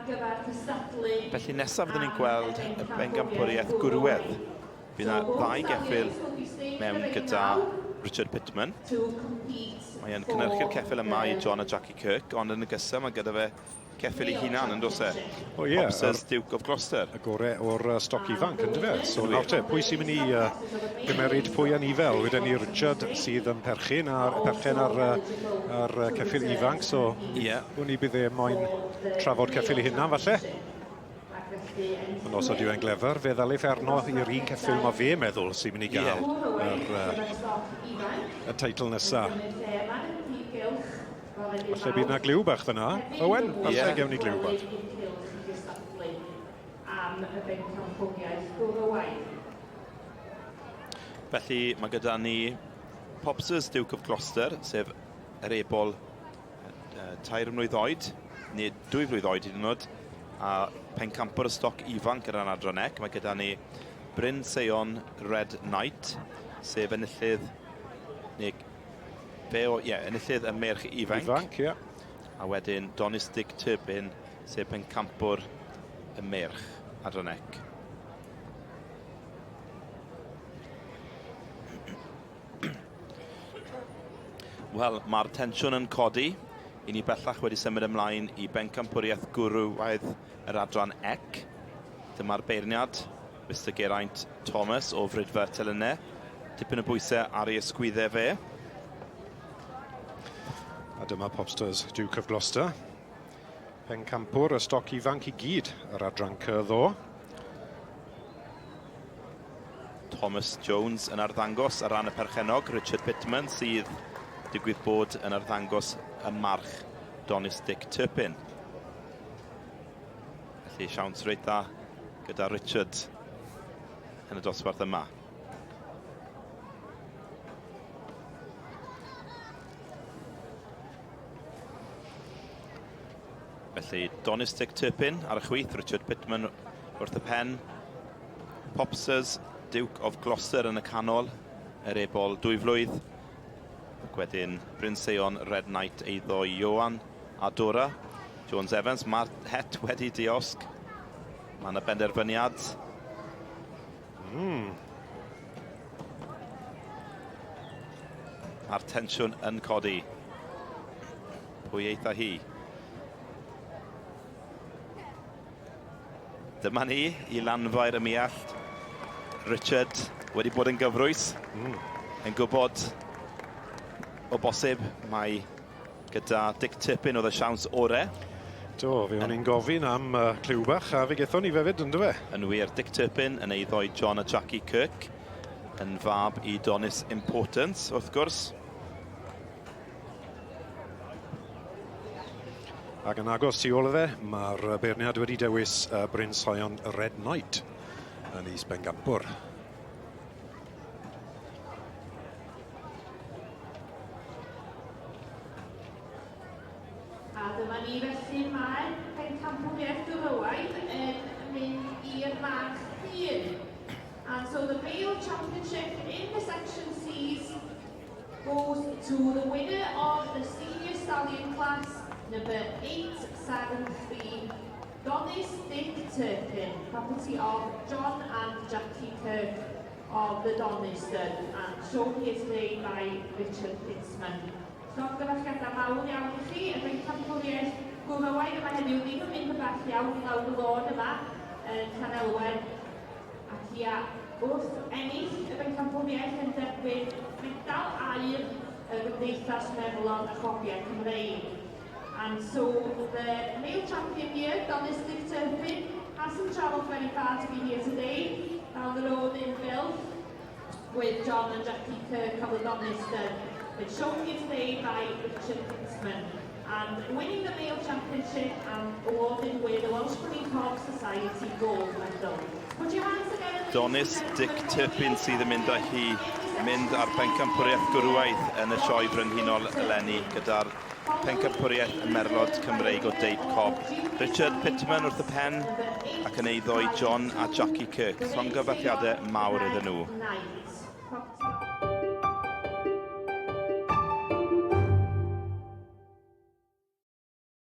Felly nesaf fyddwn ni'n gweld y Pencampwriaeth Gwrywaidd. Bydd yna ddau geffyl mewn gyda Richard Pittman. Mae yn cynhyrchu'r ceffyl yma i John a Jackie Kirk, ond yn y gysa mae gyda fe ceffyl ei hunan yn dos e. O ie. Popsers Duke of Gloucester. Y gorau o'r stoc ifanc yn dyfa. So nawr te, pwy sy'n mynd i gymeryd pwy anifel? Wedyn ni Richard sydd yn perchen ar ceffyl ifanc. So hwn i bydd e moyn trafod ceffyl ei hunan falle. Ond os ydyw e'n glefer, fe ddalif arno i'r un ceffyl mae fe meddwl sy'n mynd i gael y teitl nesaf. Falle bydd yna gliw bach fyna. Owen, falle gewn ni gliw bach. Felly mae gyda ni Popsers Duke of Gloucester, sef yr ebol 3 mlwydd oed, neu 2 mlwydd oed hyd yn oed, a Pencampwr y stoc ifanc yr anadron ec. Mae gyda ni Bryn Sioe Red Knight, sef enillydd, enillydd y merch ifanc. A wedyn Donis Dick Teip, sef Pencampwr y merch adron ec. Wel, mae'r tensiwn yn codi. I ni bellach wedi symud ymlaen i Pencampwriaeth Gwrywaidd yr adran ec. Dyma'r beirniad, Mr Geraint Thomas o Frydfa Telynau. Tipyn y bwysau ar ei ysgwyddau fe. A dyma Popsters Duke of Gloucester. Pencampwr y stoc ifanc i gyd yr adran cyddo. Thomas Jones yn arddangos ar ran y perchenog. Richard Pittman sydd digwydd bod yn arddangos y march Donis Dick Teip. Felly siawns reit dda gyda Richard yn y dosbarth yma. Felly Donis Dick Teip ar y chwith, Richard Pittman wrth y pen. Popsers Duke of Gloucester yn y canol, yr ebol 2 flwydd. Ac wedyn Bryn Sioe Red Knight eiddo Ioan a Dora. Jones Evans, mae'r het wedi diosg. Mae yna benderfyniad. Mae'r tensiwn yn codi. Pwy eitha hi? Dyma ni i lanfair y miallt. Richard wedi bod yn gyfrwys. Yn gwybod o bosib mae gyda Dick Teip oedd y siawns orau. Do, fe o'n i'n gofyn am cliw bach a fe gethon ni fefyd, ynddo fe? Yn wir, Dick Teip yn eiddo i John a Jackie Kirk, yn fab i Donis Importance, wrth gwrs. Ac yn agos tu ôl fe, mae'r beirniad wedi dewis Bryn Sioe Red Knight yn is Pencampwr. A dyma ni felly mae Pencampwriaeth Gwrywaidd yn mynd i'r march hun. And so the male championship in the section C's goes to the winner of the senior stallion class, number 873, Donis Dick Teip, property of John and Jackie Kirk of the Doniston, and shown here today by Richard Pittman. Stoc gyfallgiadau mawr iawn i chi, y Pencampwriaeth Gwrywaidd yma heddiw ddim yn mynd yn bach iawn i lawr y lôn yma yn Llanelwen. Ac ia, wrth ennill y Pencampwriaeth yn derbyn medal aur y Gymdeithas Merlod Cymreig. And so the male champion here, Donis Dick Teip, hasn't travelled very far to be here today, down the road in Phil, with John and Jackie Kirk of the Doniston. It's shown here today by Richard Pittman, and winning the male championship and awarded with the Welsh Ponies Cob Society Gold Medal. Put your hands together. Donis Dick Teip sydd yn mynd â hi mynd ar Pencampwriaeth Gwrywaidd yn y sioe brenhinol eleni gyda'r Pencampwriaeth Merlod Cymreig Teip Cob. Richard Pittman wrth y pen ac yn eiddo i John a Jackie Kirk. Llongyfarchiadau mawr iddyn nhw.